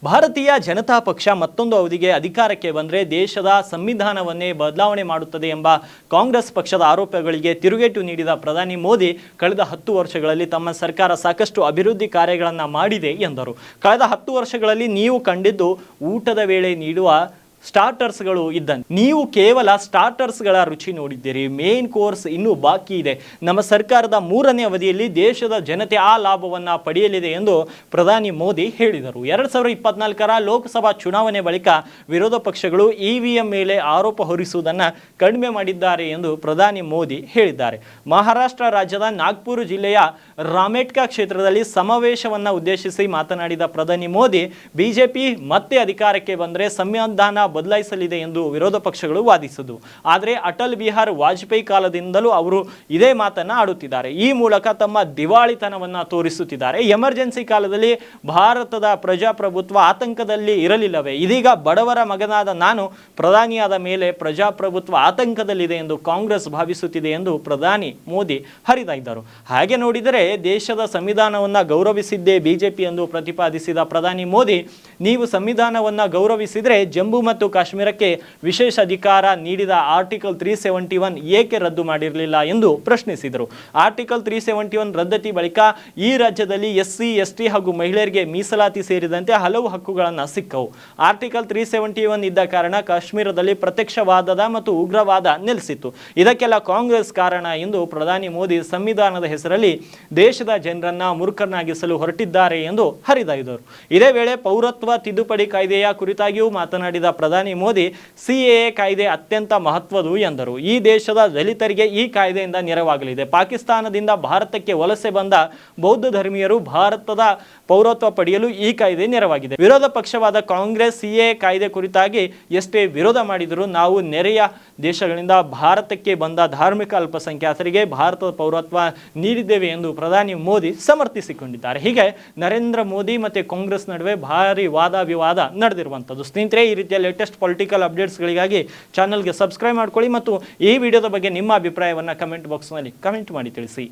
ಭಾರತೀಯ ಜನತಾ ಪಕ್ಷ ಮತ್ತೊಂದು ಅವಧಿಗೆ ಅಧಿಕಾರಕ್ಕೆ ಬಂದರೆ ದೇಶದ ಸಂವಿಧಾನವನ್ನೇ ಬದಲಾವಣೆ ಮಾಡುತ್ತದೆ ಎಂಬ ಕಾಂಗ್ರೆಸ್ ಪಕ್ಷದ ಆರೋಪಗಳಿಗೆ ತಿರುಗೇಟು ನೀಡಿದ ಪ್ರಧಾನಿ ಮೋದಿ ಕಳೆದ 10 ವರ್ಷಗಳಲ್ಲಿ ತಮ್ಮ ಸರ್ಕಾರ ಸಾಕಷ್ಟು ಅಭಿವೃದ್ಧಿ ಕಾರ್ಯಗಳನ್ನು ಮಾಡಿದೆ ಎಂದರು. ಕಳೆದ 10 ವರ್ಷಗಳಲ್ಲಿ ನೀವು ಕಂಡಿದ್ದು ಊಟದ ವೇಳೆ ನೀಡುವ ಸ್ಟಾರ್ಟರ್ಸ್ಗಳು ಇದ್ದಂತೆ. ನೀವು ಕೇವಲ ಸ್ಟಾರ್ಟರ್ಸ್ಗಳ ರುಚಿ ನೋಡಿದ್ದೀರಿ, ಮೇನ್ ಕೋರ್ಸ್ ಇನ್ನೂ ಬಾಕಿ ಇದೆ. ನಮ್ಮ ಸರ್ಕಾರದ 3ನೇ ಅವಧಿಯಲ್ಲಿ ದೇಶದ ಜನತೆ ಆ ಲಾಭವನ್ನು ಪಡೆಯಲಿದೆ ಎಂದು ಪ್ರಧಾನಿ ಮೋದಿ ಹೇಳಿದರು. 2024ರ ಲೋಕಸಭಾ ಚುನಾವಣೆ ಬಳಿಕ ವಿರೋಧ ಪಕ್ಷಗಳು ಇವಿಎಂ ಮೇಲೆ ಆರೋಪ ಹೊರಿಸುವುದನ್ನು ಕಡಿಮೆ ಮಾಡಿದ್ದಾರೆ ಎಂದು ಪ್ರಧಾನಿ ಮೋದಿ ಹೇಳಿದ್ದಾರೆ. ಮಹಾರಾಷ್ಟ್ರ ರಾಜ್ಯದ ನಾಗ್ಪುರ ಜಿಲ್ಲೆಯ ರಾಮೇಟ್ಕಾ ಕ್ಷೇತ್ರದಲ್ಲಿ ಸಮಾವೇಶವನ್ನು ಉದ್ದೇಶಿಸಿ ಮಾತನಾಡಿದ ಪ್ರಧಾನಿ ಮೋದಿ, ಬಿಜೆಪಿ ಮತ್ತೆ ಅಧಿಕಾರಕ್ಕೆ ಬಂದರೆ ಸಂವಿಧಾನ ಬದಲಾಯಿಸಲಿದೆ ಎಂದು ವಿರೋಧ ಪಕ್ಷಗಳು ವಾದಿಸಿದವು. ಆದರೆ ಅಟಲ್ ಬಿಹಾರಿ ವಾಜಪೇಯಿ ಕಾಲದಿಂದಲೂ ಅವರು ಇದೇ ಮಾತನ್ನ ಆಡುತ್ತಿದ್ದಾರೆ. ಈ ಮೂಲಕ ತಮ್ಮ ದಿವಾಳಿತನವನ್ನು ತೋರಿಸುತ್ತಿದ್ದಾರೆ. ಎಮರ್ಜೆನ್ಸಿ ಕಾಲದಲ್ಲಿ ಭಾರತದ ಪ್ರಜಾಪ್ರಭುತ್ವ ಆತಂಕದಲ್ಲಿ ಇರಲಿಲ್ಲವೇ? ಇದೀಗ ಬಡವರ ಮಗನಾದ ನಾನು ಪ್ರಧಾನಿಯಾದ ಮೇಲೆ ಪ್ರಜಾಪ್ರಭುತ್ವ ಆತಂಕದಲ್ಲಿದೆ ಎಂದು ಕಾಂಗ್ರೆಸ್ ಭಾವಿಸುತ್ತಿದೆ ಎಂದು ಪ್ರಧಾನಿ ಮೋದಿ ಹರಿದಾಯ್ದರು. ಹಾಗೆ ನೋಡಿದರೆ ದೇಶದ ಸಂವಿಧಾನವನ್ನು ಗೌರವಿಸಿದ್ದೇ ಬಿಜೆಪಿ ಎಂದು ಪ್ರತಿಪಾದಿಸಿದ ಪ್ರಧಾನಿ ಮೋದಿ, ನೀವು ಸಂವಿಧಾನವನ್ನು ಗೌರವಿಸಿದರೆ ಜಮ್ಮು ಮತ್ತು ಕಾಶ್ಮೀರಕ್ಕೆ ವಿಶೇಷ ಅಧಿಕಾರ ನೀಡಿದ ಆರ್ಟಿಕಲ್ 371 ಏಕೆ ರದ್ದು ಮಾಡಿರಲಿಲ್ಲ ಎಂದು ಪ್ರಶ್ನಿಸಿದರು. ಆರ್ಟಿಕಲ್ 371 ರದ್ದತಿ ಬಳಿಕ ಈ ರಾಜ್ಯದಲ್ಲಿ ಎಸ್ಸಿ, ಎಸ್ಟಿ ಹಾಗೂ ಮಹಿಳೆಯರಿಗೆ ಮೀಸಲಾತಿ ಸೇರಿದಂತೆ ಹಲವು ಹಕ್ಕುಗಳನ್ನು ಸಿಕ್ಕವು. ಆರ್ಟಿಕಲ್ 371 ಇದ್ದ ಕಾರಣ ಕಾಶ್ಮೀರದಲ್ಲಿ ಪ್ರತ್ಯಕ್ಷವಾದದ ಮತ್ತು ಉಗ್ರವಾದ ನೆಲೆಸಿತ್ತು. ಇದಕ್ಕೆಲ್ಲ ಕಾಂಗ್ರೆಸ್ ಕಾರಣ ಎಂದು ಪ್ರಧಾನಿ ಮೋದಿ ಸಂವಿಧಾನದ ಹೆಸರಲ್ಲಿ ದೇಶದ ಜನರನ್ನ ಮೂರ್ಖರನ್ನಾಗಿಸಲು ಹೊರಟಿದ್ದಾರೆ ಎಂದು ಹರಿದಾಯ್ದರು. ಇದೇ ವೇಳೆ ಪೌರತ್ವ ತಿದ್ದುಪಡಿ ಕಾಯ್ದೆಯ ಕುರಿತಾಗಿಯೂ ಮಾತನಾಡಿದ ಪ್ರಧಾನಿ ಮೋದಿ, ಸಿಎಎ ಕಾಯ್ದೆ ಅತ್ಯಂತ ಮಹತ್ವದ್ದು ಎಂದರು. ಈ ದೇಶದ ದಲಿತರಿಗೆ ಈ ಕಾಯ್ದೆಯಿಂದ ನೆರವಾಗಲಿದೆ. ಪಾಕಿಸ್ತಾನದಿಂದ ಭಾರತಕ್ಕೆ ವಲಸೆ ಬಂದ ಬೌದ್ಧ ಧರ್ಮೀಯರು ಭಾರತದ ಪೌರತ್ವ ಪಡೆಯಲು ಈ ಕಾಯ್ದೆ ನೆರವಾಗಿದೆ. ವಿರೋಧ ಪಕ್ಷವಾದ ಕಾಂಗ್ರೆಸ್ ಸಿಎಎ ಕಾಯ್ದೆ ಕುರಿತಾಗಿ ಎಷ್ಟೇ ವಿರೋಧ ಮಾಡಿದರೂ ನಾವು ನೆರೆಯ ದೇಶಗಳಿಂದ ಭಾರತಕ್ಕೆ ಬಂದ ಧಾರ್ಮಿಕ ಅಲ್ಪಸಂಖ್ಯಾತರಿಗೆ ಭಾರತದ ಪೌರತ್ವ ನೀಡಿದ್ದೇವೆ ಎಂದು ಪ್ರಧಾನಿ ಮೋದಿ ಸಮರ್ಥಿಸಿಕೊಂಡಿದ್ದಾರೆ. ಹೀಗೆ ನರೇಂದ್ರ ಮೋದಿ ಮತ್ತು ಕಾಂಗ್ರೆಸ್ ನಡುವೆ ಭಾರಿ ವಾದ ವಿವಾದ ನಡೆದಿರುವಂಥದ್ದು. ಸ್ನೇಹಿತರೆ, ಈ ರೀತಿಯ ಲೇಟೆಸ್ಟ್ ಪೊಲಿಟಿಕಲ್ ಅಪ್ಡೇಟ್ಸ್ಗಳಿಗಾಗಿ ಚಾನಲ್ಗೆ ಸಬ್ಸ್ಕ್ರೈಬ್ ಮಾಡ್ಕೊಳ್ಳಿ ಮತ್ತು ಈ ವಿಡಿಯೋದ ಬಗ್ಗೆ ನಿಮ್ಮ ಅಭಿಪ್ರಾಯವನ್ನು ಕಮೆಂಟ್ ಬಾಕ್ಸ್ನಲ್ಲಿ ಕಮೆಂಟ್ ಮಾಡಿ ತಿಳಿಸಿ.